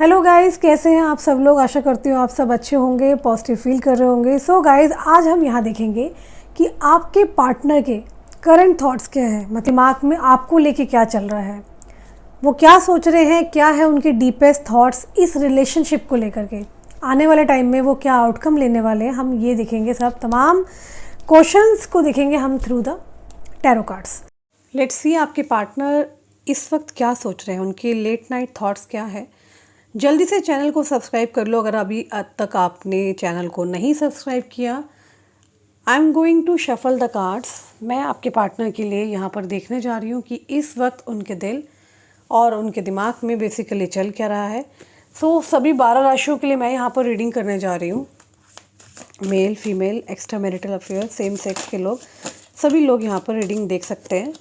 Hello guys, कैसे हैं आप सब लोग। आशा करती हूँ आप सब अच्छे होंगे, पॉजिटिव फील कर रहे होंगे। सो गाइस, आज हम यहाँ देखेंगे कि आपके पार्टनर के करंट थॉट्स क्या है, मतलब दिमाग में आपको लेके क्या चल रहा है, वो क्या सोच रहे हैं, क्या है उनके डीपेस्ट थॉट्स इस रिलेशनशिप को लेकर के, आने वाले टाइम में वो क्या आउटकम लेने वाले हैं। हम ये देखेंगे, सब तमाम क्वेश्चंस को देखेंगे हम through the tarot cards. Let's see आपके पार्टनर इस वक्त क्या सोच रहे हैं, उनके लेट नाइट थॉट्स क्या है। जल्दी से चैनल को सब्सक्राइब कर लो अगर अभी तक आपने चैनल को नहीं सब्सक्राइब किया। I am going to shuffle the cards. मैं आपके पार्टनर के लिए यहाँ पर देखने जा रही हूँ कि इस वक्त उनके दिल और उनके दिमाग में बेसिकली चल क्या रहा है। सो सभी 12 राशियों के लिए मैं यहाँ पर रीडिंग करने जा रही हूँ। Male, female, extra marital affair, same sex के लोग, सभी लोग यहाँ पर रीडिंग देख सकते हैं।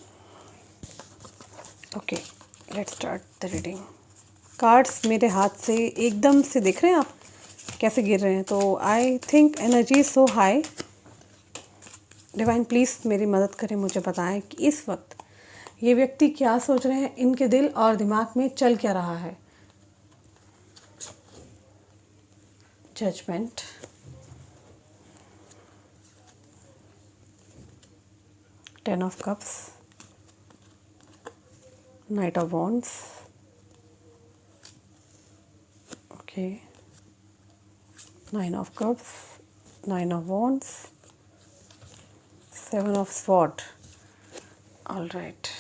Okay, let's start the reading. Cards मेरे हाथ से एकदम से दिख रहे हैं, आप कैसे गिर रहे हैं, तो I think energy so high. Divine please मेरी मदद करें, मुझे बताएं कि इस वक्त ये व्यक्ति क्या सोच रहे हैं, इनके दिल और दिमाग में चल क्या रहा है। Judgement, ten of cups, knight of wands, okay, Nine of Cups, Nine of Wands, Seven of Swords. All right.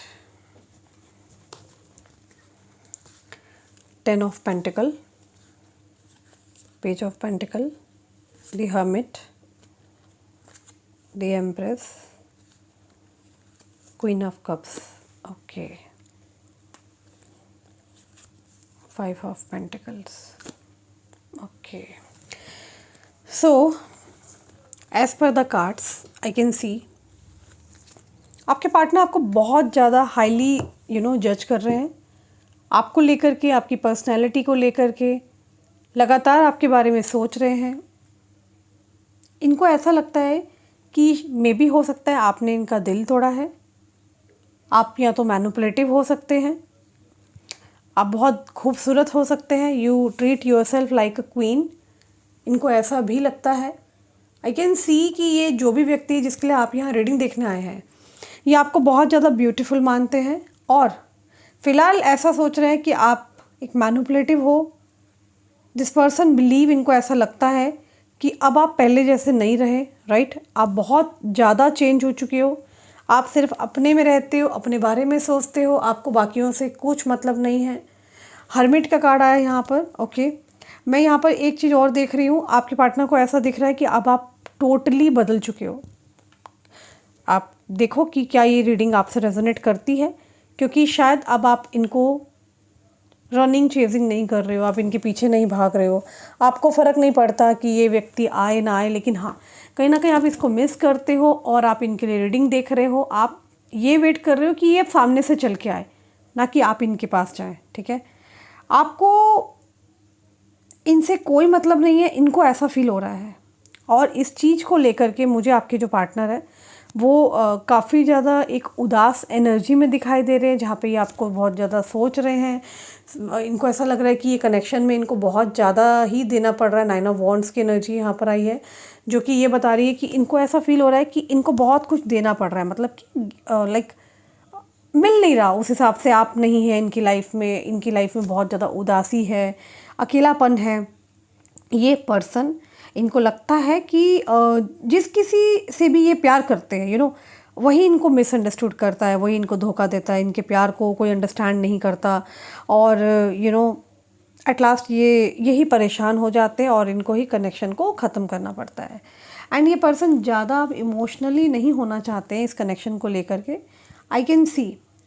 Ten of Pentacle, Page of Pentacle, the Hermit, the Empress, Queen of Cups. Okay. Five of Pentacles. Okay. So, as per the cards, I can see आपके partner आपको बहुत ज़्यादा highly जज कर रहे हैं, आपको लेकर के, आपकी पर्सनैलिटी को लेकर के लगातार आपके बारे में सोच रहे हैं। इनको ऐसा लगता है कि मे बी हो सकता है आपने इनका दिल तोड़ा है, आप या तो मैनिपुलेटिव हो सकते हैं, आप बहुत खूबसूरत हो सकते हैं, you treat your self like a queen. इनको ऐसा भी लगता है। आई कैन सी कि ये जो भी व्यक्ति है जिसके लिए आप यहाँ रीडिंग देखने आए हैं, ये आपको बहुत ज़्यादा ब्यूटीफुल मानते हैं और फिलहाल ऐसा सोच रहे हैं कि आप एक मैनिपुलेटिव हो। दिस पर्सन बिलीव, इनको ऐसा लगता है कि अब आप पहले जैसे नहीं रहे, राइट। आप बहुत ज़्यादा चेंज हो चुके हो, आप सिर्फ अपने में रहते हो, अपने बारे में सोचते हो, आपको बाकियों से कुछ मतलब नहीं है। हर्मिट का कार्ड आया यहाँ पर। ओके, मैं यहाँ पर एक चीज़ और देख रही हूँ, आपके पार्टनर को ऐसा दिख रहा है कि अब आप टोटली बदल चुके हो। आप देखो कि क्या ये रीडिंग आपसे रेजोनेट करती है, क्योंकि शायद अब आप इनको रनिंग चेजिंग नहीं कर रहे हो, आप इनके पीछे नहीं भाग रहे हो, आपको फ़र्क नहीं पड़ता कि ये व्यक्ति आए ना आए, लेकिन हाँ कहीं ना कहीं आप इसको मिस करते हो और आप इनके लिए रीडिंग देख रहे हो। आप ये वेट कर रहे हो कि ये सामने से चल के आए, ना कि आप इनके पास जाएं, ठीक है। आपको इनसे कोई मतलब नहीं है, इनको ऐसा फील हो रहा है। और इस चीज़ को लेकर के मुझे आपके जो पार्टनर है वो काफ़ी ज़्यादा एक उदास एनर्जी में दिखाई दे रहे हैं, जहाँ पे ये आपको बहुत ज़्यादा सोच रहे हैं। इनको ऐसा लग रहा है कि ये कनेक्शन में इनको बहुत ज़्यादा ही देना पड़ रहा है। नाइन ऑफ वॉन्ड्स की एनर्जी यहाँ पर आई है, जो कि ये बता रही है कि इनको ऐसा फील हो रहा है कि इनको बहुत कुछ देना पड़ रहा है, मतलब कि लाइक मिल नहीं रहा उस हिसाब से आप नहीं है इनकी लाइफ में। इनकी लाइफ में बहुत ज़्यादा उदासी है, अकेलापन है। ये पर्सन, इनको लगता है कि जिस किसी से भी ये प्यार करते हैं वही इनको मिसअंडरस्टूड करता है, वही इनको धोखा देता है, इनके प्यार को कोई अंडरस्टैंड नहीं करता और एट लास्ट ये यही परेशान हो जाते हैं और इनको ही कनेक्शन को ख़त्म करना पड़ता है। एंड ये पर्सन ज़्यादा इमोशनली नहीं होना चाहते हैं इस कनेक्शन को लेकर के। आई कैन सी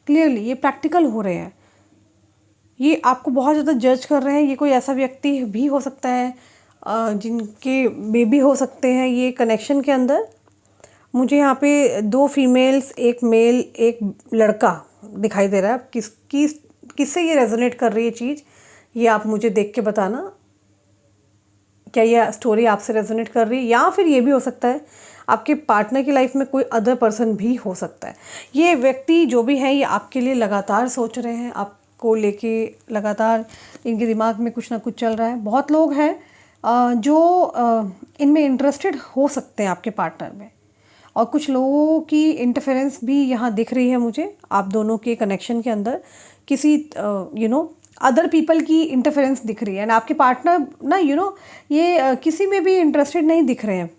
क्लियरली, ये प्रैक्टिकल हो रहे हैं, ये आपको बहुत ज़्यादा जज कर रहे हैं। ये कोई ऐसा व्यक्ति भी हो सकता है जिनके बेबी हो सकते हैं ये कनेक्शन के अंदर। मुझे यहाँ पे 2 फीमेल्स, 1 मेल, 1 लड़का दिखाई दे रहा है। किससे ये रेजोनेट कर रही है चीज़, ये आप मुझे देख के बताना। क्या ये स्टोरी आपसे रेजोनेट कर रही है, या फिर ये भी हो सकता है आपके पार्टनर की लाइफ में कोई अदर पर्सन भी हो सकता है। ये व्यक्ति जो भी है ये आपके लिए लगातार सोच रहे हैं, आप आपको लेके लगातार इनके दिमाग में कुछ ना कुछ चल रहा है। बहुत लोग हैं जो इनमें इंटरेस्टेड हो सकते हैं आपके पार्टनर में, और कुछ लोगों की इंटरफेरेंस भी यहाँ दिख रही है मुझे आप दोनों के कनेक्शन के अंदर। किसी अदर पीपल की इंटरफेरेंस दिख रही है, एंड आपके पार्टनर ना ये किसी में भी इंटरेस्टेड नहीं दिख रहे हैं।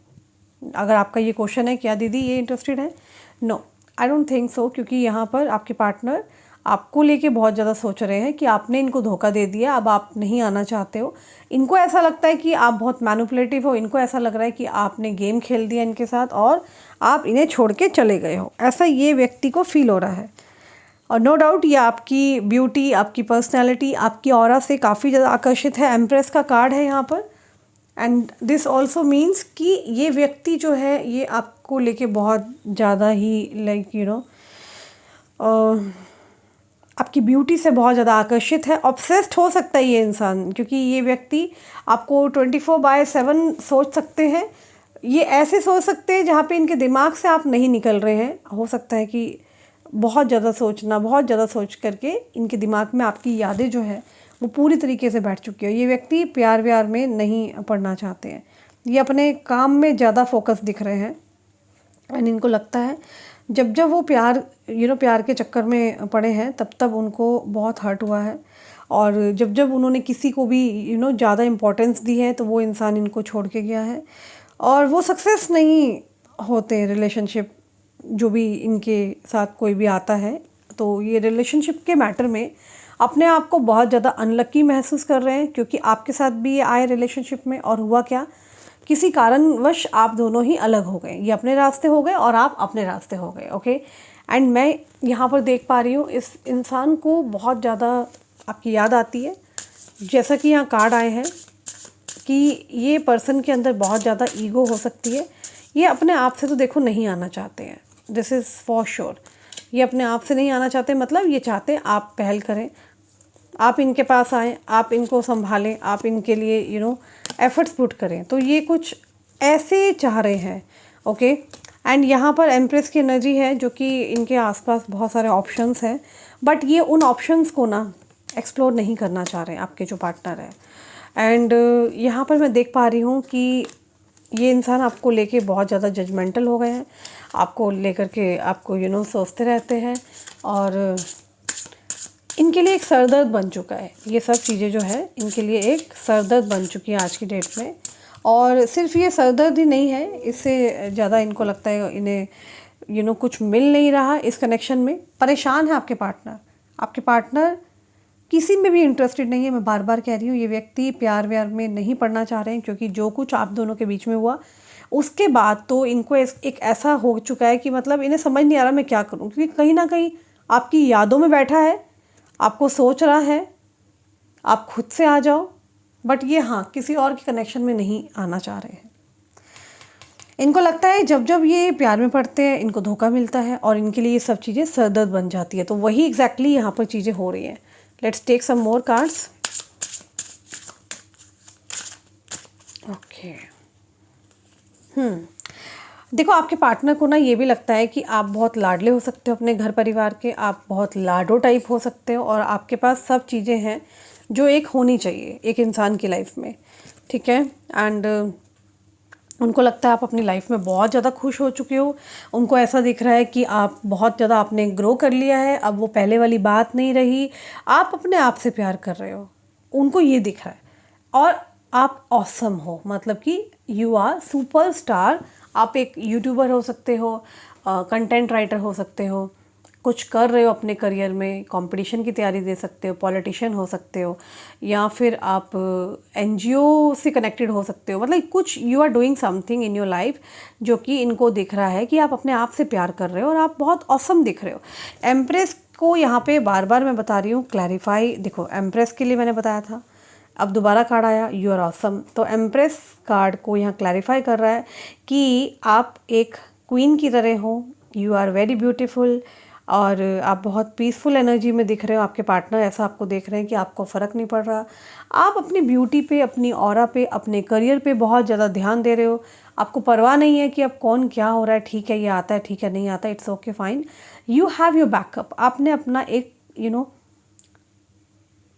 अगर आपका ये क्वेश्चन है क्या दीदी ये इंटरेस्टेड है, no I don't think so, क्योंकि यहाँ पर आपके पार्टनर आपको लेके बहुत ज़्यादा सोच रहे हैं कि आपने इनको धोखा दे दिया, अब आप नहीं आना चाहते हो। इनको ऐसा लगता है कि आप बहुत मैनिपुलेटिव हो, इनको ऐसा लग रहा है कि आपने गेम खेल दिया इनके साथ और आप इन्हें छोड़ के चले गए हो, ऐसा ये व्यक्ति को फील हो रहा है। और नो डाउट ये आपकी ब्यूटी, आपकी पर्सनैलिटी, आपकी ऑरा से काफ़ी ज़्यादा आकर्षित है। एम्प्रेस का कार्ड है यहाँ पर, एंड दिस ऑल्सो मीन्स कि ये व्यक्ति जो है ये आपको लेके बहुत ज़्यादा ही आपकी ब्यूटी से बहुत ज़्यादा आकर्षित है। ऑब्सेस्ड हो सकता है ये इंसान, क्योंकि ये व्यक्ति आपको 24/7 सोच सकते हैं। ये ऐसे सोच सकते हैं जहाँ पे इनके दिमाग से आप नहीं निकल रहे हैं। हो सकता है कि बहुत ज़्यादा सोच करके इनके दिमाग में आपकी यादें जो है वो पूरी तरीके से बैठ चुकी है। ये व्यक्ति प्यार व्यार में नहीं पड़ना चाहते हैं, ये अपने काम में ज़्यादा फोकस दिख रहे हैं। एंड इनको लगता है जब वो प्यार प्यार के चक्कर में पड़े हैं तब उनको बहुत हर्ट हुआ है, और जब उन्होंने किसी को भी ज़्यादा इम्पोर्टेंस दी है तो वो इंसान इनको छोड़ के गया है, और वो सक्सेस नहीं होते रिलेशनशिप जो भी इनके साथ कोई भी आता है। तो ये रिलेशनशिप के मैटर में अपने आप को बहुत ज़्यादा अनलकी महसूस कर रहे हैं, क्योंकि आपके साथ भी ये आए रिलेशनशिप में और हुआ क्या, किसी कारणवश आप दोनों ही अलग हो गए। ये अपने रास्ते हो गए और आप अपने रास्ते हो गए। ओके, एंड मैं यहाँ पर देख पा रही हूँ इस इंसान को बहुत ज़्यादा आपकी याद आती है। जैसा कि यहाँ कार्ड आए हैं कि ये पर्सन के अंदर बहुत ज़्यादा ईगो हो सकती है। ये अपने आप से तो देखो नहीं आना चाहते हैं, दिस इज़ फॉर श्योर। ये अपने आप से नहीं आना चाहते, मतलब ये चाहते हैं आप पहल करें, आप इनके पास आएँ, आप इनको संभालें, आप इनके लिए एफर्ट्स पुट करें। तो ये कुछ ऐसे चाह रहे हैं। ओके, एंड यहाँ पर एम्प्रेस की एनर्जी है जो कि इनके आसपास बहुत सारे ऑप्शंस हैं, बट ये उन ऑप्शंस को ना एक्सप्लोर नहीं करना चाह रहे हैं आपके जो पार्टनर है। एंड यहाँ पर मैं देख पा रही हूँ कि ये इंसान आपको लेके बहुत ज़्यादा जजमेंटल हो गए हैं, आपको लेकर के आपको सोचते रहते हैं, और इनके लिए एक सरदर्द बन चुका है। ये सब चीज़ें जो है इनके लिए एक सरदर्द बन चुकी है आज की डेट में। और सिर्फ ये सरदर्द ही नहीं है, इससे ज़्यादा इनको लगता है इन्हें कुछ मिल नहीं रहा इस कनेक्शन में। परेशान है आपके पार्टनर किसी में भी इंटरेस्टेड नहीं है। मैं बार बार कह रही हूँ, ये व्यक्ति प्यार व्यार में नहीं पड़ना चाह रहे हैं, क्योंकि जो कुछ आप दोनों के बीच में हुआ उसके बाद तो इनको एक ऐसा हो चुका है कि मतलब इन्हें समझ नहीं आ रहा मैं क्या करूँ, क्योंकि कहीं ना कहीं आपकी यादों में बैठा है, आपको सोच रहा है आप खुद से आ जाओ, बट ये हाँ किसी और के कनेक्शन में नहीं आना चाह रहे हैं। इनको लगता है जब ये प्यार में पड़ते हैं इनको धोखा मिलता है, और इनके लिए ये सब चीज़ें सरदर्द बन जाती है। तो वही एग्जैक्टली यहाँ पर चीज़ें हो रही हैं। Let's take some more cards. Okay, देखो आपके पार्टनर को ना ये भी लगता है कि आप बहुत लाडले हो सकते हो अपने घर परिवार के, आप बहुत लाडो टाइप हो सकते हो, और आपके पास सब चीज़ें हैं जो एक होनी चाहिए एक इंसान की लाइफ में, ठीक है। एंड उनको लगता है आप अपनी लाइफ में बहुत ज़्यादा खुश हो चुके हो। उनको ऐसा दिख रहा है कि आप बहुत ज़्यादा आपने ग्रो कर लिया है, अब वो पहले वाली बात नहीं रही, आप अपने आप से प्यार कर रहे हो, उनको ये दिख रहा है। और आप ऑसम हो, मतलब कि यू आर सुपरस्टार। आप एक यूट्यूबर हो सकते हो, कंटेंट राइटर हो सकते हो, कुछ कर रहे हो अपने करियर में, कंपटीशन की तैयारी दे सकते हो, पॉलिटिशियन हो सकते हो, या फिर आप एनजीओ से कनेक्टेड हो सकते हो। मतलब कुछ you are doing something in your life जो कि इनको दिख रहा है कि आप अपने आप से प्यार कर रहे हो और आप बहुत ऑसम दिख रहे हो। एम्प्रेस को यहाँ पे बार बार मैं बता रही हूँ क्लैरिफाई। देखो एम्प्रेस के लिए मैंने बताया था, अब दोबारा कार्ड आया यू आर ऑसम। तो एम्प्रेस कार्ड को यहाँ क्लैरिफाई कर रहा है कि आप एक क्वीन की तरह हो, यू आर वेरी ब्यूटीफुल, और आप बहुत पीसफुल एनर्जी में दिख रहे हो। आपके पार्टनर ऐसा आपको देख रहे हैं कि आपको फ़र्क नहीं पड़ रहा, आप अपनी ब्यूटी पे, अपनी ऑरा पे, अपने करियर पे बहुत ज़्यादा ध्यान दे रहे हो। आपको परवाह नहीं है कि अब कौन क्या हो रहा है, ठीक है ये आता है, ठीक है नहीं आता, it's okay fine, you have your backup. आपने अपना एक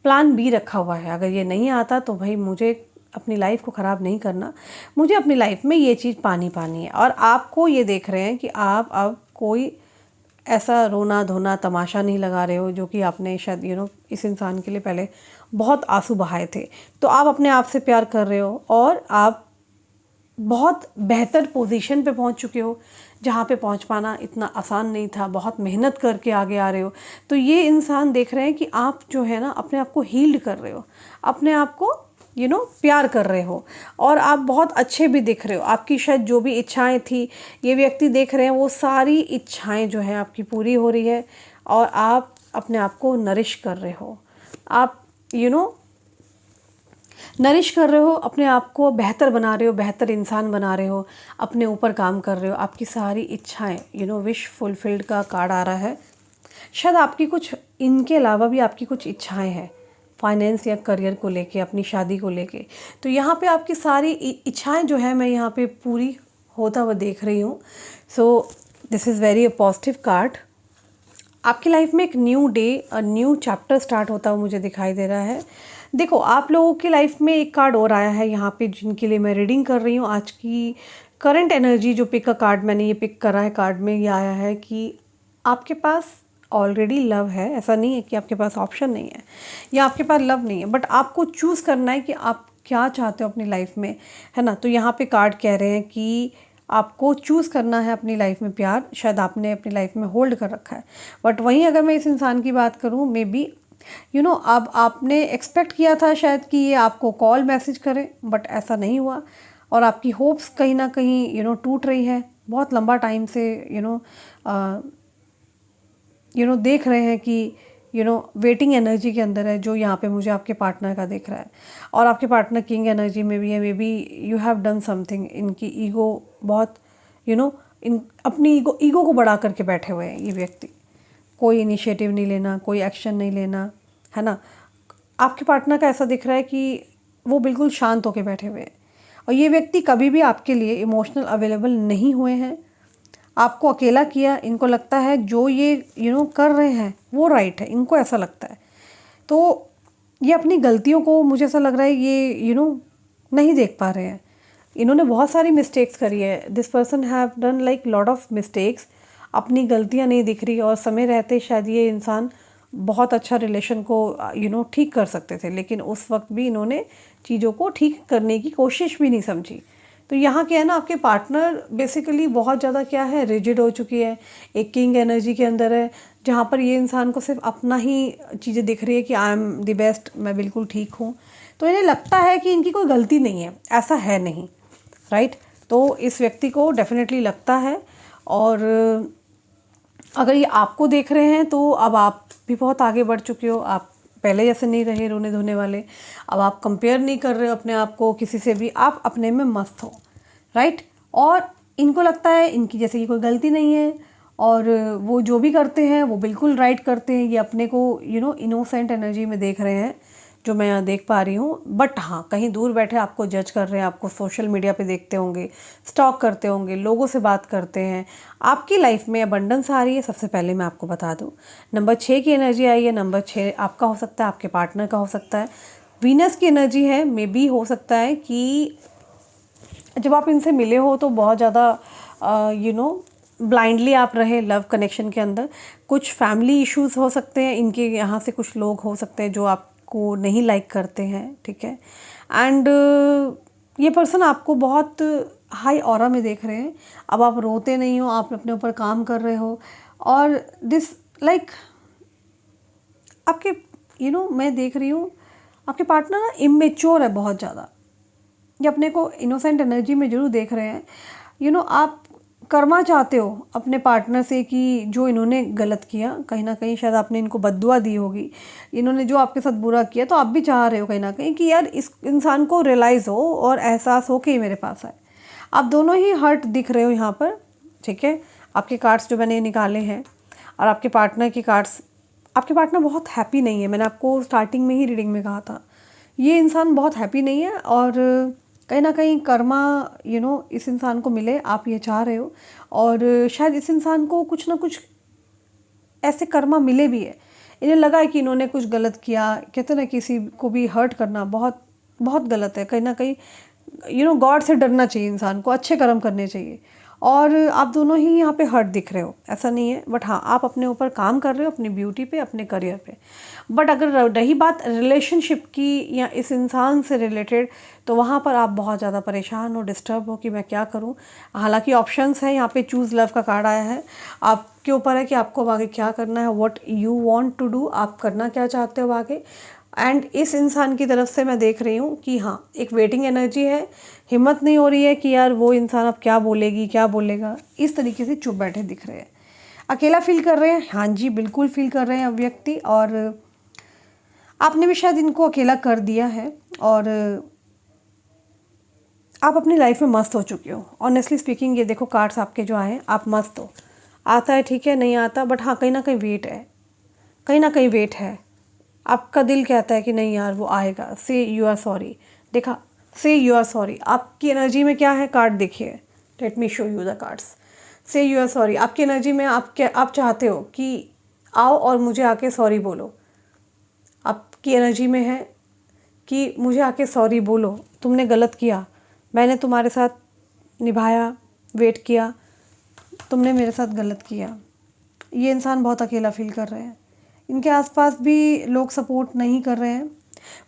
प्लान बी रखा हुआ है, अगर ये नहीं आता तो भाई मुझे अपनी लाइफ को ख़राब नहीं करना, मुझे अपनी लाइफ में ये चीज़ पानी है। और आपको ये देख रहे हैं कि आप अब कोई ऐसा रोना धोना तमाशा नहीं लगा रहे हो जो कि आपने शायद इस इंसान के लिए पहले बहुत आंसू बहाए थे। तो आप अपने आप से प्यार कर रहे हो और आप बहुत बेहतर पोजीशन पे पहुंच चुके हो, जहाँ पे पहुंच पाना इतना आसान नहीं था, बहुत मेहनत करके आगे आ रहे हो। तो ये इंसान देख रहे हैं कि आप जो है ना अपने आप को हील्ड कर रहे हो, अपने आप को प्यार कर रहे हो, और आप बहुत अच्छे भी दिख रहे हो। आपकी शायद जो भी इच्छाएं थी, ये व्यक्ति देख रहे हैं वो सारी इच्छाएं जो हैं आपकी पूरी हो रही है, और आप अपने आप को नरिश कर रहे हो, आप नरिश कर रहे हो, अपने आप को बेहतर बना रहे हो, बेहतर इंसान बना रहे हो, अपने ऊपर काम कर रहे हो। आपकी सारी इच्छाएं विश फुलफिल्ड का कार्ड आ रहा है। शायद आपकी कुछ इनके अलावा भी आपकी कुछ इच्छाएं हैं, फाइनेंस या करियर को लेके, अपनी शादी को लेके। तो यहाँ पे आपकी सारी इच्छाएं जो है मैं यहाँ पे पूरी होता हुआ देख रही हूँ। So this is very positive card. आपकी लाइफ में एक new day, new chapter start होता हुआ मुझे दिखाई दे रहा है। देखो, आप लोगों की लाइफ में एक कार्ड और आया है यहाँ पे, जिनके लिए मैं रीडिंग कर रही हूँ। आज की करंट एनर्जी जो पिक का कार्ड मैंने ये पिक करा है, कार्ड में ये आया है कि आपके पास ऑलरेडी लव है। ऐसा नहीं है कि आपके पास ऑप्शन नहीं है या आपके पास लव नहीं है, बट आपको चूज़ करना है कि आप क्या चाहते हो अपनी लाइफ में, है ना। तो यहाँ पे कार्ड कह रहे हैं कि आपको चूज़ करना है अपनी लाइफ में प्यार। शायद आपने अपनी लाइफ में होल्ड कर रखा है, बट वहीं अगर मैं इस इंसान की बात करूँ, मे बी अब आपने एक्सपेक्ट किया था शायद कि ये आपको कॉल मैसेज करे, बट ऐसा नहीं हुआ, और आपकी होप्स कहीं ना कहीं टूट रही है। बहुत लंबा टाइम से देख रहे हैं कि वेटिंग एनर्जी के अंदर है, जो यहाँ पे मुझे आपके पार्टनर का दिख रहा है। और आपके पार्टनर किंग एनर्जी में भी है। May be you have done something. इनकी ईगो बहुत इन अपनी ईगो को बढ़ा करके बैठे हुए हैं ये व्यक्ति। कोई इनिशिएटिव नहीं लेना, कोई एक्शन नहीं लेना, है ना। आपके पार्टनर का ऐसा दिख रहा है कि वो बिल्कुल शांत होकर बैठे हुए हैं, और ये व्यक्ति कभी भी आपके लिए इमोशनल अवेलेबल नहीं हुए हैं। आपको अकेला किया। इनको लगता है जो ये कर रहे हैं वो राइट है, इनको ऐसा लगता है। तो ये अपनी गलतियों को, मुझे ऐसा लग रहा है ये नहीं देख पा रहे हैं। इन्होंने बहुत सारी मिस्टेक्स करी है। This person have done like lot of mistakes. अपनी गलतियां नहीं दिख रही, और समय रहते शायद ये इंसान बहुत अच्छा रिलेशन को ठीक कर सकते थे, लेकिन उस वक्त भी इन्होंने चीज़ों को ठीक करने की कोशिश भी नहीं समझी। तो यहाँ क्या है ना, आपके पार्टनर बेसिकली बहुत ज़्यादा क्या है, रिजिड हो चुकी है, एक किंग एनर्जी के अंदर है, जहाँ पर ये इंसान को सिर्फ अपना ही चीज़ें दिख रही है कि आई एम द बेस्ट, मैं बिल्कुल ठीक हूँ। तो इन्हें लगता है कि इनकी कोई गलती नहीं है, ऐसा है नहीं, राइट। तो इस व्यक्ति को डेफिनेटली लगता है। और अगर ये आपको देख रहे हैं तो अब आप भी बहुत आगे बढ़ चुके हो। आप पहले जैसे नहीं रहे रोने धोने वाले। अब आप कंपेयर नहीं कर रहे हो अपने आप को किसी से भी, आप अपने में मस्त हो, राइट। और इनको लगता है इनकी जैसे कि कोई गलती नहीं है, और वो जो भी करते हैं वो बिल्कुल राइट करते हैं। ये अपने को इनोसेंट एनर्जी में देख रहे हैं, जो मैं यहाँ देख पा रही हूँ। बट हाँ, कहीं दूर बैठे आपको जज कर रहे हैं, आपको सोशल मीडिया पे देखते होंगे, स्टॉक करते होंगे, लोगों से बात करते हैं। आपकी लाइफ में अबंडेंस आ रही है। सबसे पहले मैं आपको बता दूँ, नंबर 6 की एनर्जी आई है। नंबर 6 आपका हो सकता है, आपके पार्टनर का हो सकता है। वीनस की एनर्जी है। मे बी हो सकता है कि जब आप इनसे मिले हो तो बहुत ज़्यादा ब्लाइंडली आप रहे लव कनेक्शन के अंदर। कुछ फैमिली इश्यूज़ हो सकते हैं, इनके यहाँ से कुछ लोग हो सकते हैं जो आपको नहीं लाइक करते हैं, ठीक है। एंड ये पर्सन आपको बहुत हाई ऑरा में देख रहे हैं। अब आप रोते नहीं हो, आप अपने ऊपर काम कर रहे हो। और दिस लाइक आपके मैं देख रही हूँ आपके पार्टनर ना इमेच्योर है बहुत ज़्यादा। ये अपने को इनोसेंट एनर्जी में ज़रूर देख रहे हैं। आप कर्मा चाहते हो अपने पार्टनर से कि जो इन्होंने गलत किया, कहीं ना कहीं शायद आपने इनको बद्दुआ दी होगी, इन्होंने जो आपके साथ बुरा किया, तो आप भी चाह रहे हो कहीं ना कहीं कि यार इस इंसान को रियलाइज़ हो और एहसास हो कि ये मेरे पास आए। आप दोनों ही हर्ट दिख रहे हो यहाँ पर, ठीक है। आपके कार्ड्स जो मैंने निकाले हैं और आपके पार्टनर के कार्ड्स, आपके पार्टनर बहुत हैप्पी नहीं है। मैंने आपको स्टार्टिंग में ही रीडिंग में कहा था, ये इंसान बहुत हैप्पी नहीं है, और कहीं ना कहीं कर्मा इस इंसान को मिले, आप ये चाह रहे हो। और शायद इस इंसान को कुछ ना कुछ ऐसे कर्मा मिले भी है। इन्हें लगा है कि इन्होंने कुछ गलत किया। कहते हैं ना, किसी को भी हर्ट करना बहुत बहुत गलत है। कहीं ना कहीं गॉड से डरना चाहिए इंसान को, अच्छे कर्म करने चाहिए। और आप दोनों ही यहाँ पे हर्ट दिख रहे हो, ऐसा नहीं है, बट हाँ आप अपने ऊपर काम कर रहे हो, अपनी ब्यूटी पे, अपने करियर पे। बट अगर रही बात रिलेशनशिप की या इस इंसान से रिलेटेड, तो वहाँ पर आप बहुत ज़्यादा परेशान हो, डिस्टर्ब हो कि मैं क्या करूँ। हालांकि ऑप्शंस हैं यहाँ पे, चूज़ लव का कार्ड आया है। आपके ऊपर है कि आपको अब आगे क्या करना है, what you want to do, आप करना क्या चाहते हो आगे। एंड इस इंसान की तरफ से मैं देख रही हूँ कि हाँ एक वेटिंग एनर्जी है, हिम्मत नहीं हो रही है कि यार वो इंसान अब क्या बोलेगी क्या बोलेगा, इस तरीके से चुप बैठे दिख रहे हैं। अकेला फील कर रहे हैं, हाँ जी बिल्कुल फील कर रहे हैं अब व्यक्ति, और आपने भी शायद इनको अकेला कर दिया है, और आप अपनी लाइफ में मस्त हो चुके हो। ऑनेस्टली स्पीकिंग, ये देखो कार्ड्स आपके जो आए हैं, आप मस्त हो। आता है ठीक है, नहीं आता, बट हाँ कहीं ना कहीं वेट है, कहीं ना कहीं वेट है। आपका दिल कहता है कि नहीं यार वो आएगा। से यू आर सॉरी, देखा, से यू आर सॉरी। आपकी एनर्जी में क्या है, कार्ड देखिए, let me show you the cards. से यू आर सॉरी, आपकी एनर्जी में आप चाहते हो कि आओ और मुझे आके सॉरी बोलो। आपकी एनर्जी में है कि मुझे आके सॉरी बोलो, तुमने गलत किया, मैंने तुम्हारे साथ निभाया, वेट किया, तुमने मेरे साथ गलत किया। ये इंसान बहुत अकेला फील कर रहे हैं। इनके आसपास भी लोग सपोर्ट नहीं कर रहे हैं,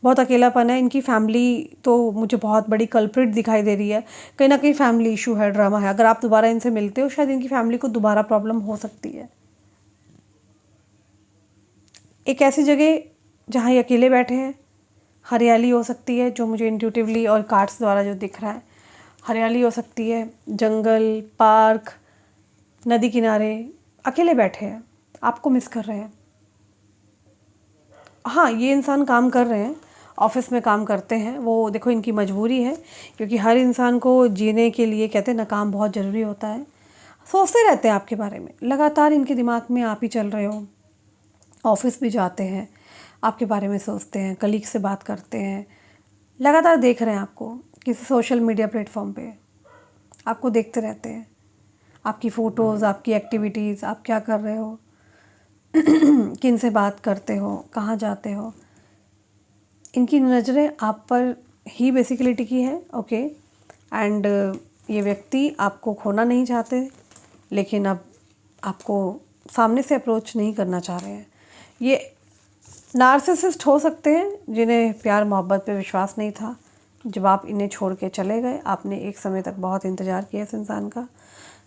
बहुत अकेलापन है। इनकी फैमिली तो मुझे बहुत बड़ी कल्प्रिट दिखाई दे रही है। कहीं ना कहीं फैमिली इशू है, ड्रामा है। अगर आप दोबारा इनसे मिलते हो, शायद इनकी फैमिली को दोबारा प्रॉब्लम हो सकती है। एक ऐसी जगह जहाँ ये अकेले बैठे हैं, हरियाली हो सकती है, जो मुझे इंट्यूटिवली और कार्ड्स द्वारा जो दिख रहा है, हरियाली हो सकती है, जंगल, पार्क, नदी किनारे, अकेले बैठे हैं, आपको मिस कर रहे हैं। हाँ ये इंसान काम कर रहे हैं, ऑफिस में काम करते हैं, वो देखो इनकी मजबूरी है, क्योंकि हर इंसान को जीने के लिए कहते हैं ना काम बहुत ज़रूरी होता है। सोचते रहते हैं आपके बारे में, लगातार इनके दिमाग में आप ही चल रहे हो। ऑफिस भी जाते हैं, आपके बारे में सोचते हैं, कलीग से बात करते हैं, लगातार देख रहे हैं आपको किसी सोशल मीडिया प्लेटफॉर्म पे, आपको देखते रहते हैं, आपकी फ़ोटोज़, आपकी एक्टिविटीज़, आप क्या कर रहे हो, किन से बात करते हो, कहाँ जाते हो। इनकी नज़रें आप पर ही बेसिकली टिकी है, ओके। एंड ये व्यक्ति आपको खोना नहीं चाहते, लेकिन अब आपको सामने से अप्रोच नहीं करना चाह रहे हैं। ये नार्सिसिस्ट हो सकते हैं जिन्हें प्यार मोहब्बत पे विश्वास नहीं था। जब आप इन्हें छोड़ के चले गए, आपने एक समय तक बहुत इंतज़ार किया इस इंसान का,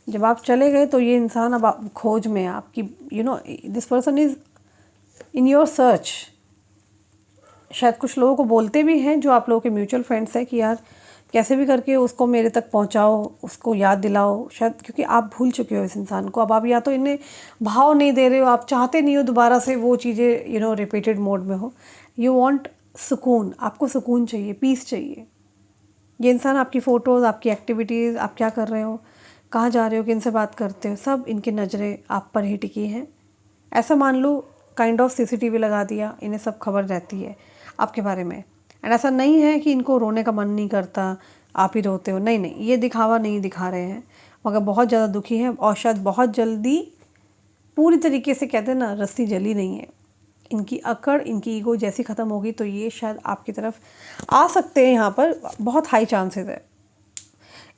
जब आप चले गए तो ये इंसान अब आप खोज में है आपकी। This person is in your search. शायद कुछ लोगों को बोलते भी हैं, जो आप लोगों के म्यूचुअल फ्रेंड्स हैं, कि यार कैसे भी करके उसको मेरे तक पहुंचाओ, उसको याद दिलाओ। शायद क्योंकि आप भूल चुके हो इस इंसान को, अब आप या तो इन्हें भाव नहीं दे रहे हो, आप चाहते नहीं हो दोबारा से वो चीज़ें रिपीटेड मोड में हो। यू वांट सुकून, आपको सुकून चाहिए, पीस चाहिए। ये इंसान आपकी फ़ोटोज़, आपकी एक्टिविटीज़, आप क्या कर रहे हो, कहाँ जा रहे हो, किन से बात करते हो, सब इनकी नज़रें आप पर ही टिकी हैं। ऐसा मान लो काइंड ऑफ सीसीटीवी लगा दिया, इन्हें सब खबर रहती है आपके बारे में। एंड ऐसा नहीं है कि इनको रोने का मन नहीं करता, आप ही रोते हो, नहीं नहीं, ये दिखावा नहीं दिखा रहे हैं, मगर बहुत ज़्यादा दुखी हैं। और शायद बहुत जल्दी पूरी तरीके से, कहते हैं ना, रस्सी जली नहीं है। इनकी अकड़, इनकी ईगो जैसी ख़त्म होगी तो ये शायद आपकी तरफ आ सकते हैं। यहाँ पर बहुत हाई चांसेस है।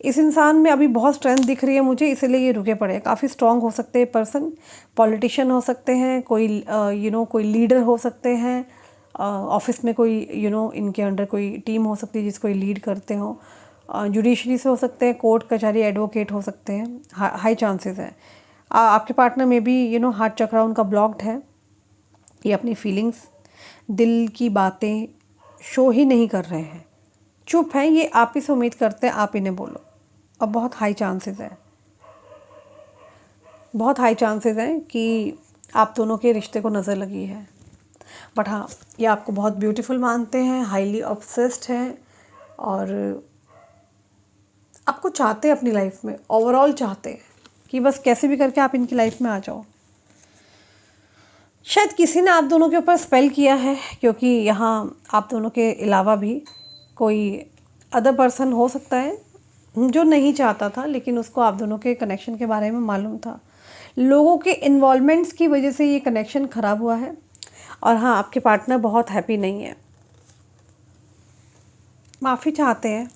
इस इंसान में अभी बहुत स्ट्रेंथ दिख रही है मुझे, इसलिए ये रुके पड़े हैं। काफ़ी स्ट्रॉन्ग हो सकते हैं पर्सन, पॉलिटिशियन हो सकते हैं, कोई कोई लीडर हो सकते हैं, ऑफिस में कोई इनके अंडर कोई टीम हो सकती है जिसको ये लीड करते हो, जुडिशरी से हो सकते हैं, कोर्ट कचहरी, एडवोकेट हो सकते हैं, हाई चांसेस है। आपके पार्टनर में भी हार्ट चक्रा उनका ब्लॉक्ड है। ये अपनी फीलिंग्स, दिल की बातें शो ही नहीं कर रहे हैं, चुप हैं। ये आप ही से उम्मीद करते हैं आप इन्हें बोलो। अब बहुत हाई चांसेस है, बहुत हाई चांसेस हैं कि आप दोनों के रिश्ते को नज़र लगी है। बट हाँ, ये आपको बहुत ब्यूटीफुल मानते हैं, हाईली ऑब्सेस्ड हैं, और आपको चाहते हैं अपनी लाइफ में, ओवरऑल चाहते हैं कि बस कैसे भी करके आप इनकी लाइफ में आ जाओ। शायद किसी ने आप दोनों के ऊपर स्पेल किया है, क्योंकि यहाँ आप दोनों के अलावा भी कोई अदर पर्सन हो सकता है जो नहीं चाहता था, लेकिन उसको आप दोनों के कनेक्शन के बारे में मालूम था। लोगों के इन्वॉल्वमेंट्स की वजह से ये कनेक्शन ख़राब हुआ है। और हाँ, आपके पार्टनर बहुत हैप्पी नहीं है, माफ़ी चाहते हैं,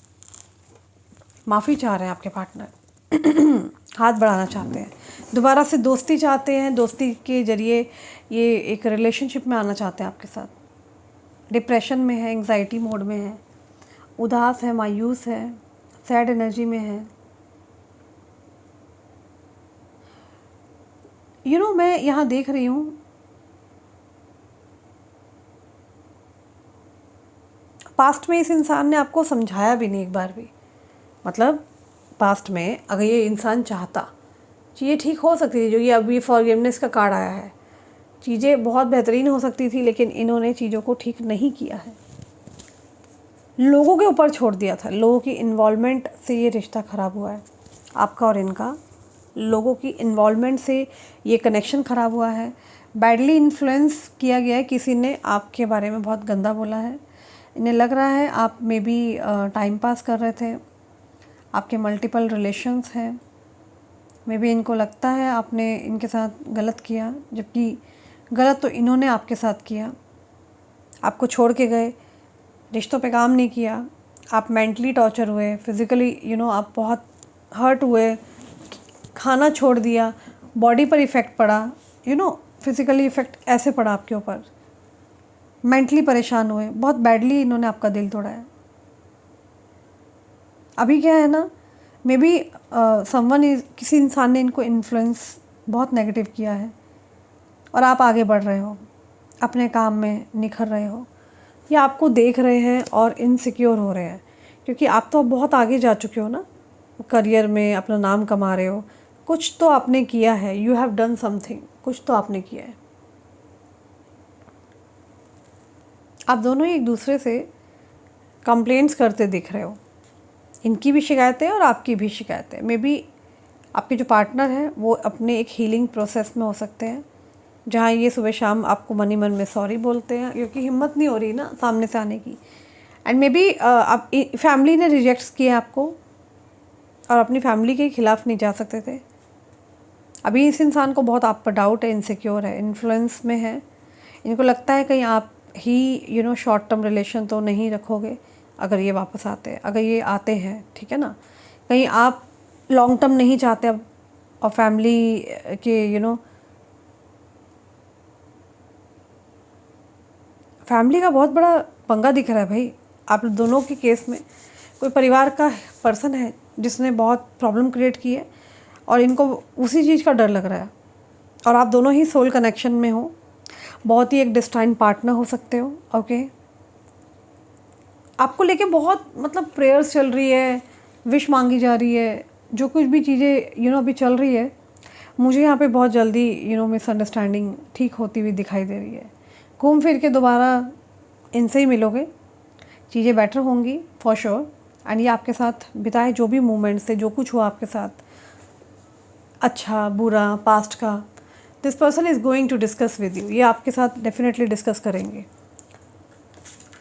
माफ़ी चाह रहे हैं आपके पार्टनर हाथ बढ़ाना चाहते हैं, दोबारा से दोस्ती चाहते हैं, दोस्ती के ज़रिए ये एक रिलेशनशिप में आना चाहते हैं आपके साथ। डिप्रेशन में है, एंग्जाइटी मोड में है, उदास है, मायूस है, सैड एनर्जी में है। मैं यहाँ देख रही हूँ, पास्ट में इस इंसान ने आपको समझाया भी नहीं एक बार भी। मतलब पास्ट में अगर ये इंसान चाहता, चीज़ें ठीक हो सकती थी। जो ये अभी फॉरगिवनेस का कार्ड आया है, चीज़ें बहुत बेहतरीन हो सकती थी, लेकिन इन्होंने चीज़ों को ठीक नहीं किया है, लोगों के ऊपर छोड़ दिया था। लोगों की इन्वॉल्वमेंट से ये रिश्ता ख़राब हुआ है, आपका और इनका। लोगों की इन्वॉल्वमेंट से ये कनेक्शन ख़राब हुआ है, बैडली इन्फ्लुएंस किया गया है, किसी ने आपके बारे में बहुत गंदा बोला है। इन्हें लग रहा है आप मे बी टाइम पास कर रहे थे, आपके मल्टीपल रिलेशंस हैं, मे बी इनको लगता है आपने इनके साथ गलत किया, जबकि गलत तो इन्होंने आपके साथ किया। आपको छोड़ के गए, रिश्तों पे काम नहीं किया, आप मेंटली टॉर्चर हुए, फिज़िकली आप बहुत हर्ट हुए, खाना छोड़ दिया, बॉडी पर इफ़ेक्ट पड़ा, फिज़िकली इफ़ेक्ट ऐसे पड़ा आपके ऊपर, मेंटली परेशान हुए, बहुत बैडली इन्होंने आपका दिल तोड़ा है। अभी क्या है ना, मे बी किसी इंसान ने इनको इन्फ्लुएंस बहुत नेगेटिव किया है, और आप आगे बढ़ रहे हो, अपने काम में निखर रहे हो, या आपको देख रहे हैं और इनसिक्योर हो रहे हैं, क्योंकि आप तो बहुत आगे जा चुके हो ना, करियर में अपना नाम कमा रहे हो, कुछ तो आपने किया है, यू हैव डन समथिंग, कुछ तो आपने किया है। आप दोनों ही एक दूसरे से कंप्लेंट्स करते दिख रहे हो, इनकी भी शिकायतें और आपकी भी शिकायतें। मे बी आपके जो पार्टनर हैं वो अपने एक हीलिंग प्रोसेस में हो सकते हैं, जहाँ ये सुबह शाम आपको मन ही मन में सॉरी बोलते हैं, क्योंकि हिम्मत नहीं हो रही ना सामने से आने की। एंड मे बी आप फैमिली ने रिजेक्ट किया आपको, और अपनी फैमिली के खिलाफ़ नहीं जा सकते थे। अभी इस इंसान को बहुत आप पर डाउट है, इनसिक्योर है, इन्फ्लुएंस में है। इनको लगता है कहीं आप ही शॉर्ट टर्म रिलेशन तो नहीं रखोगे अगर ये वापस आते हैं, अगर ये आते हैं, ठीक है ना, कहीं आप लॉन्ग टर्म नहीं चाहते अब, और फैमिली के फैमिली का बहुत बड़ा पंगा दिख रहा है भाई आप दोनों के केस में। कोई परिवार का पर्सन है जिसने बहुत प्रॉब्लम क्रिएट की है, और इनको उसी चीज़ का डर लग रहा है, और आप दोनों ही सोल कनेक्शन में हो, बहुत ही एक डिस्टाइन पार्टनर हो सकते हो। ओके, आपको लेके बहुत प्रेयर्स चल रही है, विश मांगी जा रही है, जो कुछ भी चीज़ें अभी चल रही है, मुझे यहाँ पे बहुत जल्दी मिसअंडरस्टैंडिंग ठीक होती हुई दिखाई दे रही है। घूम फिर के दोबारा इनसे ही मिलोगे, चीज़ें बेटर होंगी फॉर श्योर। एंड ये आपके साथ बिताए जो भी मोमेंट्स थे, जो कुछ हुआ आपके साथ, अच्छा बुरा पास्ट का, this person is going to discuss with you. ये आपके साथ डेफिनेटली डिस्कस करेंगे।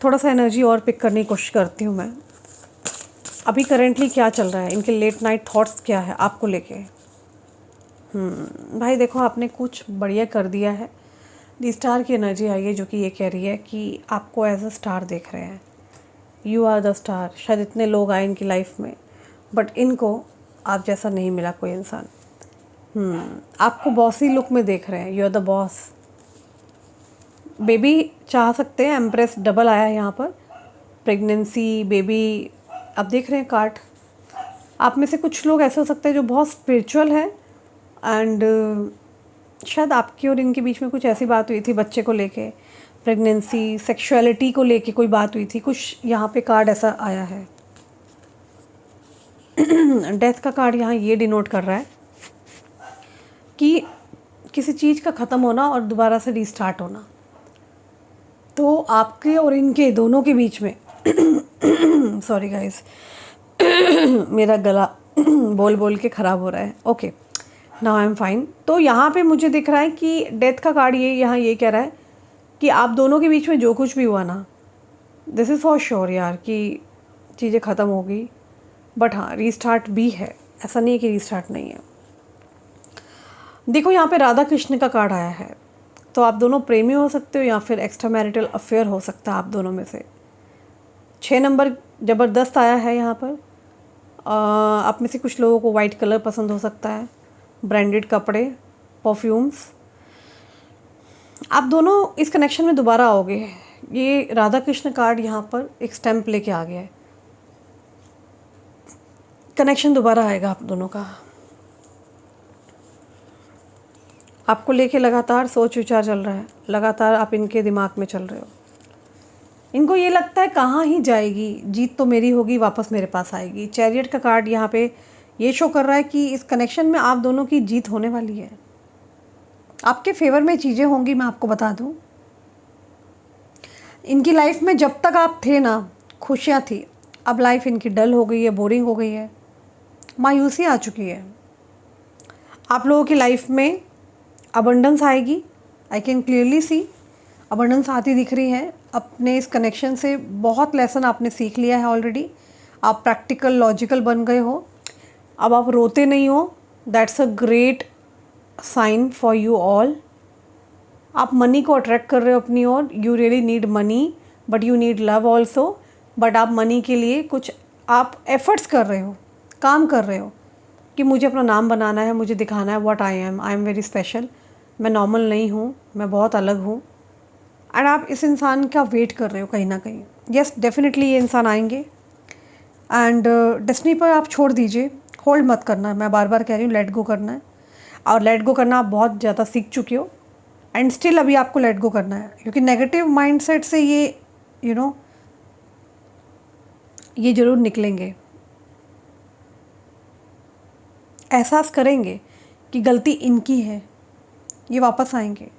थोड़ा सा एनर्जी और पिक करने की कोशिश करती हूँ मैं। अभी करेंटली क्या चल रहा है, इनके लेट नाइट थॉट्स क्या है आपको लेके। भाई देखो, आपने कुछ बढ़िया कर दिया है। दी स्टार की एनर्जी आई है, जो कि ये कह रही है कि आपको एज अ स्टार देख रहे हैं, यू आर द स्टार। शायद इतने लोग आए इनकी लाइफ में, बट इनको आप जैसा नहीं मिला कोई इंसान। आपको बॉसी लुक में देख रहे हैं, you are the boss. Baby चाह सकते हैं, एम्प्रेस डबल आया है यहाँ पर, प्रेगनेंसी, बेबी। आप देख रहे हैं कार्ड, आप में से कुछ लोग ऐसे हो सकते हैं जो बहुत स्पिरिचुअल है, एंड शायद आपकी और इनके बीच में कुछ ऐसी बात हुई थी बच्चे को लेके, प्रेगनेंसी, सेक्सुअलिटी को लेके कोई बात हुई थी, कुछ यहाँ पे कार्ड ऐसा आया है। डेथ का कार्ड यहाँ ये डिनोट कर रहा है कि किसी चीज़ का ख़त्म होना और दोबारा से रीस्टार्ट होना। तो आपके और इनके दोनों के बीच में सॉरी गाइस मेरा गला बोल बोल के ख़राब हो रहा है। Okay, now I am fine. तो यहाँ पे मुझे दिख रहा है कि डेथ का कार्ड यहाँ ये कह रहा है कि आप दोनों के बीच में जो कुछ भी हुआ ना, दिस इज़ फॉर श्योर यार कि चीज़ें ख़त्म होगी। बट हाँ, रीस्टार्ट भी है, ऐसा नहीं है कि रीस्टार्ट नहीं है। देखो यहाँ पे राधा कृष्ण का कार्ड आया है, तो आप दोनों प्रेमी हो सकते हो या फिर एक्स्ट्रा मैरिटल अफेयर हो सकता है आप दोनों में से। 6 नंबर ज़बरदस्त आया है यहाँ पर। आप में से कुछ लोगों को वाइट कलर पसंद हो सकता है, ब्रांडेड कपड़े, परफ्यूम्स। आप दोनों इस कनेक्शन में दोबारा आओगे। ये राधा कृष्ण कार्ड यहाँ पर एक स्टैम्प लेके आ गया है। कनेक्शन दोबारा आएगा आप दोनों का। आपको लेके लगातार सोच विचार चल रहा है, लगातार आप इनके दिमाग में चल रहे हो। इनको ये लगता है कहाँ ही जाएगी, जीत तो मेरी होगी, वापस मेरे पास आएगी। चैरियट का कार्ड यहाँ पे ये शो कर रहा है कि इस कनेक्शन में आप दोनों की जीत होने वाली है। आपके फेवर में चीज़ें होंगी, मैं आपको बता दूँ। इनकी लाइफ में जब तक आप थे ना, खुशियाँ थी। अब लाइफ इनकी डल हो गई है, बोरिंग हो गई है, मायूसी आ चुकी है। आप लोगों की लाइफ में अबंडेंस आएगी। I can clearly see abundance आती दिख रही है। अपने इस कनेक्शन से बहुत लेसन आपने सीख लिया है ऑलरेडी। आप प्रैक्टिकल लॉजिकल बन गए हो। अब आप रोते नहीं हो। That's a great sign for you all. आप मनी को अट्रैक्ट कर रहे हो अपनी ओर। You really need money but you need love also. But आप मनी के लिए कुछ आप एफर्ट्स कर रहे हो, काम कर रहे हो कि मुझे अपना नाम बनाना है, मुझे दिखाना है what I am very special. मैं नॉर्मल नहीं हूँ, मैं बहुत अलग हूँ। एंड आप इस इंसान का वेट कर रहे हो कहीं ना कहीं। यस, डेफिनेटली ये इंसान आएंगे। एंड डेस्टिनी पर आप छोड़ दीजिए, होल्ड मत करना। मैं बार बार कह रही हूँ, लेट गो करना है। और लेट गो करना आप बहुत ज़्यादा सीख चुके हो एंड स्टिल अभी आपको लेट गो करना है, क्योंकि नेगेटिव माइंडसेट से ये ये ज़रूर निकलेंगे। एहसास करेंगे कि गलती इनकी है, ये वापस आएंगे।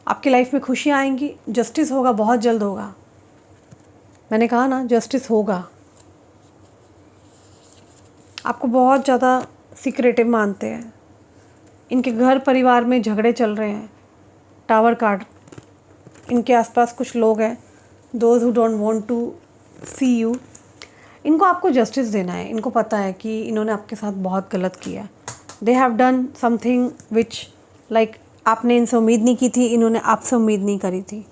आपकी लाइफ में खुशियाँ आएंगी, जस्टिस होगा, बहुत जल्द होगा। मैंने कहा ना, जस्टिस होगा। आपको बहुत ज़्यादा सीक्रेटिव मानते हैं। इनके घर परिवार में झगड़े चल रहे हैं। टावर कार्ड, इनके आसपास कुछ लोग हैं, those who don't want to see you. इनको आपको जस्टिस देना है। इनको पता है कि इन्होंने आपके साथ बहुत गलत किया। They have done something which like आपने इनसे उम्मीद नहीं की थी, इन्होंने आपसे उम्मीद नहीं करी थी।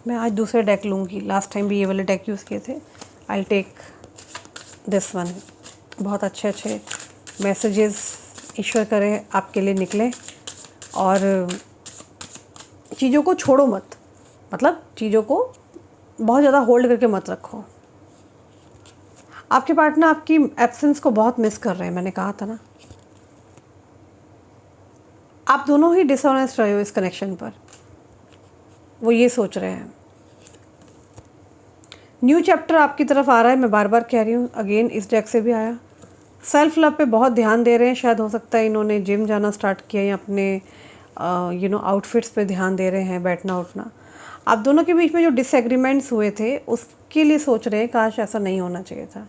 मैं आज दूसरे डेक लूँगी। लास्ट टाइम भी ये वाले डेक यूज़ किए थे। I take this one. बहुत अच्छे अच्छे मैसेजेस ईश्वर करे आपके लिए निकले। और चीज़ों को छोड़ो मत, मतलब चीज़ों को बहुत ज़्यादा होल्ड करके मत रखो। आपके पार्टनर आपकी एब्सेंस को बहुत मिस कर रहे हैं। मैंने कहा था ना, आप दोनों ही डिसऑनेस्ट रहे हो इस कनेक्शन पर। वो ये सोच रहे हैं। न्यू चैप्टर आपकी तरफ आ रहा है। मैं बार बार कह रही हूँ, अगेन इस डेक से भी आया। सेल्फ लव पे बहुत ध्यान दे रहे हैं। शायद हो सकता है इन्होंने जिम जाना स्टार्ट किया या अपने आउटफिट्स पे ध्यान दे रहे हैं, बैठना उठना। आप दोनों के बीच में जो डिसएग्रीमेंट्स हुए थे उसके लिए सोच रहे हैं काश ऐसा नहीं होना चाहिए था।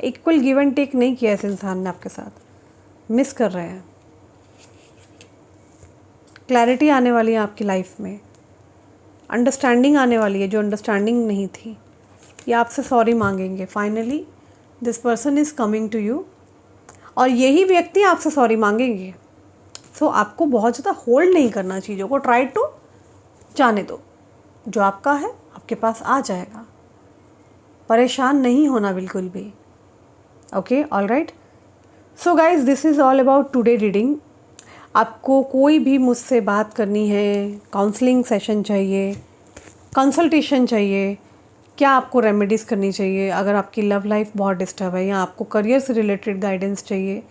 इक्वल गिव एंड टेक नहीं किया इस इंसान ने आपके साथ, मिस कर रहे हैं। क्लैरिटी आने वाली है आपकी लाइफ में, अंडरस्टैंडिंग आने वाली है। जो अंडरस्टैंडिंग नहीं थी, ये आपसे सॉरी मांगेंगे। Finally this person is coming to you और यही व्यक्ति आपसे सॉरी मांगेंगे। सो आपको बहुत ज़्यादा होल्ड नहीं करना चीज़ों को। ट्राई टू जाने दो, जो आपका है आपके पास आ जाएगा। परेशान नहीं होना बिल्कुल भी। Okay, all right. So guys, this is all about today reading. आपको कोई भी मुझसे बात करनी है, काउंसलिंग सेशन चाहिए, कंसल्टेशन चाहिए, क्या आपको रेमेडीज़ करनी चाहिए, अगर आपकी लव लाइफ बहुत डिस्टर्ब है या आपको करियर से रिलेटेड गाइडेंस चाहिए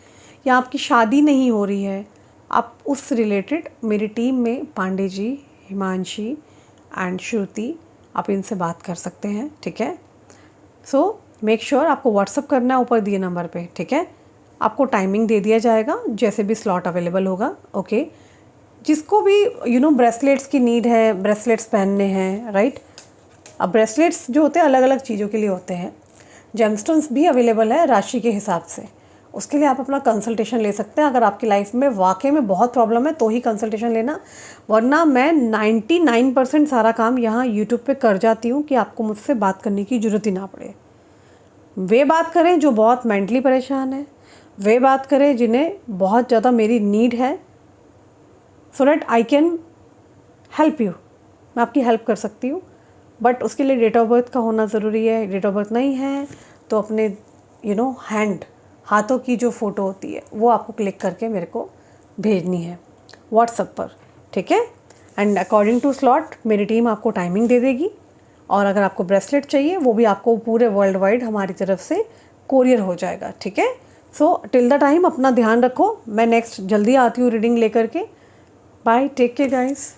या आपकी शादी नहीं हो रही है, आप उस रिलेटेड मेरी टीम में पांडे जी, हिमांशी एंड श्रुति, आप इनसे बात कर सकते हैं। ठीक है। सो मेक श्योर आपको व्हाट्सअप करना है ऊपर दिए नंबर पे। ठीक है। आपको टाइमिंग दे दिया जाएगा जैसे भी स्लॉट अवेलेबल होगा। ओके। जिसको भी ब्रेसलेट्स की नीड है, ब्रेसलेट्स पहनने हैं, राइट। अब ब्रेसलेट्स जो होते हैं अलग अलग चीज़ों के लिए होते हैं। जेमस्टोन्स भी अवेलेबल है राशि के हिसाब से। उसके लिए आप अपना कंसल्टेशन ले सकते हैं। अगर आपकी लाइफ में वाकई में बहुत प्रॉब्लम है तो ही कंसल्टेशन लेना, वरना मैं 99% सारा काम यहाँ यूट्यूब पे कर जाती हूँ कि आपको मुझसे बात करने की ज़रूरत ही ना पड़े। वे बात करें जो बहुत मेंटली परेशान है, वे बात करें जिन्हें बहुत ज़्यादा मेरी नीड है, so that I can help you, मैं आपकी हेल्प कर सकती हूँ। बट उसके लिए डेट ऑफ बर्थ का होना ज़रूरी है। डेट ऑफ बर्थ नहीं है तो अपने हाथों की जो फ़ोटो होती है वो आपको क्लिक करके मेरे को भेजनी है व्हाट्सएप पर, ठीक है। एंड अकॉर्डिंग टू स्लॉट मेरी टीम आपको टाइमिंग दे देगी। और अगर आपको ब्रेसलेट चाहिए वो भी आपको पूरे वर्ल्ड वाइड हमारी तरफ से कोरियर हो जाएगा, ठीक है। सो टिल द टाइम अपना ध्यान रखो, मैं नेक्स्ट जल्दी आती हूँ रीडिंग लेकर के। Bye, take care guys.